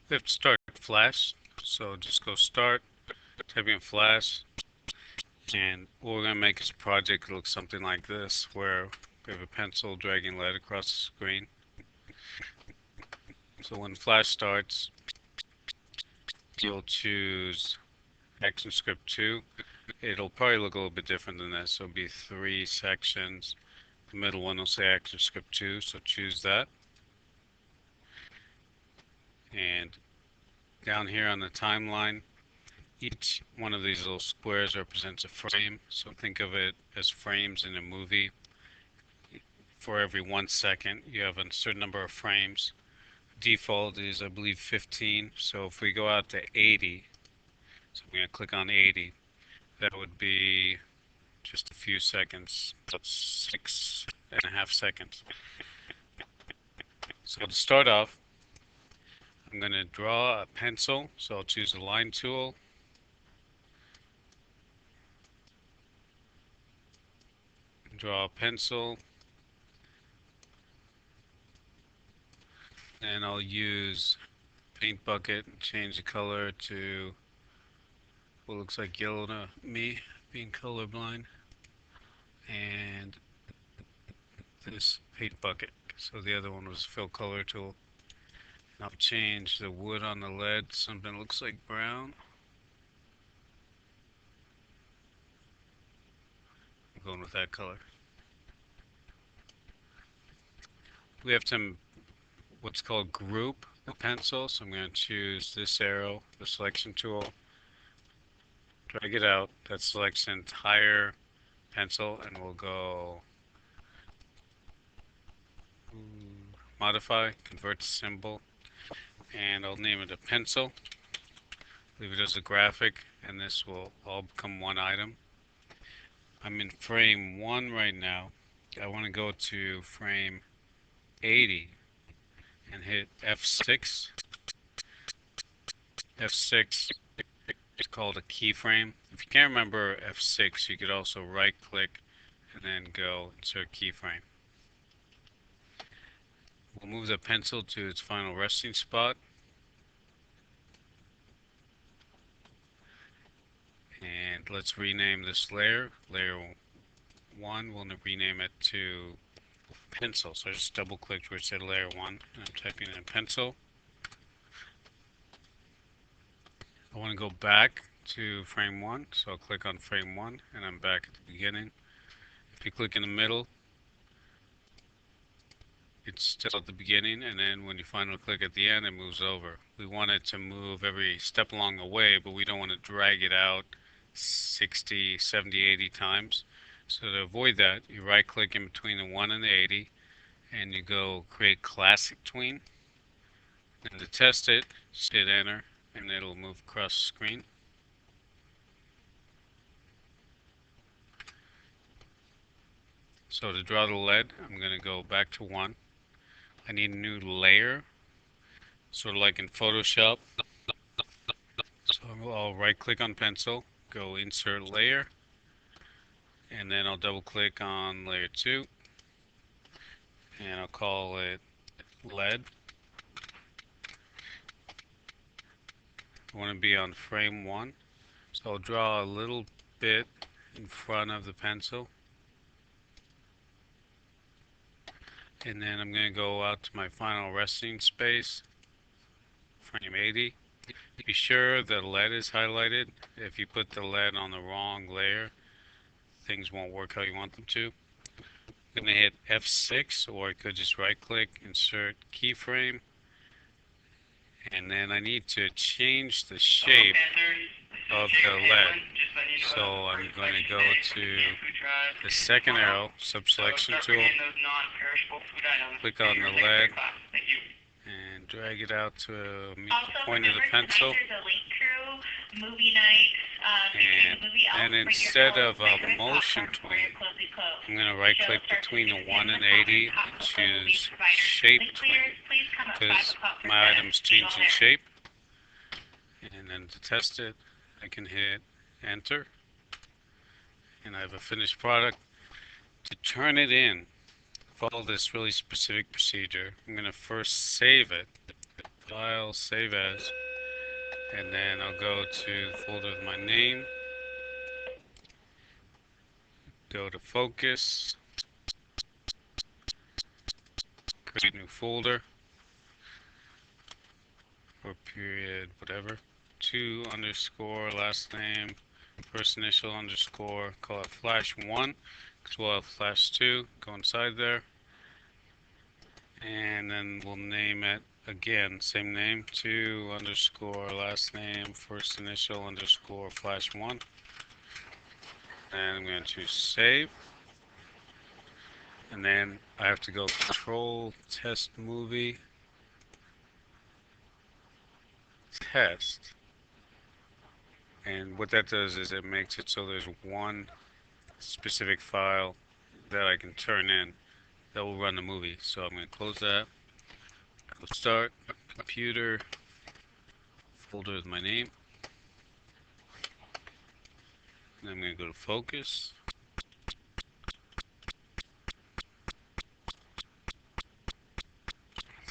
We have to start Flash, so just go start, type in Flash, and what we're going to make is a project look something like this, where we have a pencil dragging lead across the screen. So when Flash starts, you'll choose ActionScript 2. It'll probably look a little bit different than this, so it'll be 3 sections. The middle one will say ActionScript 2, so choose that. And down here on the timeline, each one of these little squares represents a frame, so think of it as frames in a movie. For every 1 second, you have a certain number of frames. Default is, I believe, 15, so if we go out to 80, so I'm going to click on 80, that would be just a few seconds, that's 6.5 seconds. So to start off, I'm going to draw a pencil, so I'll choose the line tool. Draw a pencil, and I'll use paint bucket and change the color to what looks like yellow to me, being colorblind, and this paint bucket. So the other one was fill color tool. And I'll change the wood on the lead, something that looks like brown. I'm going with that color. We have to what's called group the pencil, so I'm going to choose this arrow, the selection tool, drag it out. That selects the entire pencil, and we'll go modify, convert to symbol, and I'll name it a pencil. Leave it as a graphic, and this will all become one item. I'm in frame 1 right now. I want to go to frame 80 and hit F6. F6 is called a keyframe. If you can't remember F6, you could also right click and then go insert keyframe. We'll move the pencil to its final resting spot. And let's rename this layer. Layer 1, we'll rename it to pencil. So I just double clicked where it said layer 1, and I'm typing in pencil. I want to go back to frame 1, so I'll click on frame 1, and I'm back at the beginning. If you click in the middle, it's still at the beginning, and then when you finally click at the end, it moves over. We want it to move every step along the way, but we don't want to drag it out 60, 70, 80 times. So to avoid that, you right click in between the 1 and the 80, and you go create classic tween. And to test it, just hit enter, and it'll move across the screen. So to draw the lead, I'm going to go back to 1. I need a new layer, sort of like in Photoshop. So I'll right click on pencil, go insert layer, and then I'll double click on layer 2, and I'll call it lead. I want to be on frame 1, so I'll draw a little bit in front of the pencil, and then I'm going to go out to my final resting space, frame 80. Be sure the lead is highlighted. If you put the lead on the wrong layer, things won't work how you want them to. I'm going to hit F6, or I could just right click, insert keyframe, and then I need to change the shape of the lead. So I'm going to go to the second arrow, subselection tool, click on the lead, and drag it out to meet the point of the pencil. And instead of a motion tween, I'm going to right click between the 1 and 80 and choose shape tween, because my item's changing shape. And then to test it, I can hit enter, and I have a finished product. To turn it in, follow this really specific procedure. I'm going to first save it, File, save as, and then I'll go to the folder with my name, go to focus, create new folder, or period, whatever, 2 underscore last name, first initial underscore, call it flash 1, because we'll have flash 2, go inside there, and then we'll name it again, same name, 2 underscore last name, first initial underscore flash 1, and I'm going to save, and then I have to go control test movie test, and what that does is it makes it so there's one specific file that I can turn in that will run the movie. So I'm going to close that, go start, computer, folder with my name, then I'm going to go to focus,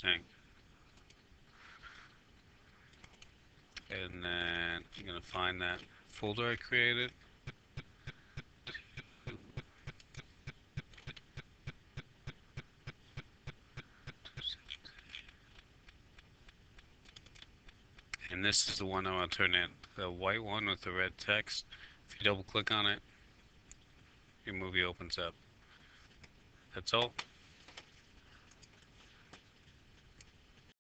thing, and then I'm going to find that folder I created, and this is the one I want to turn in, the white one with the red text. If you double click on it, your movie opens up. That's all.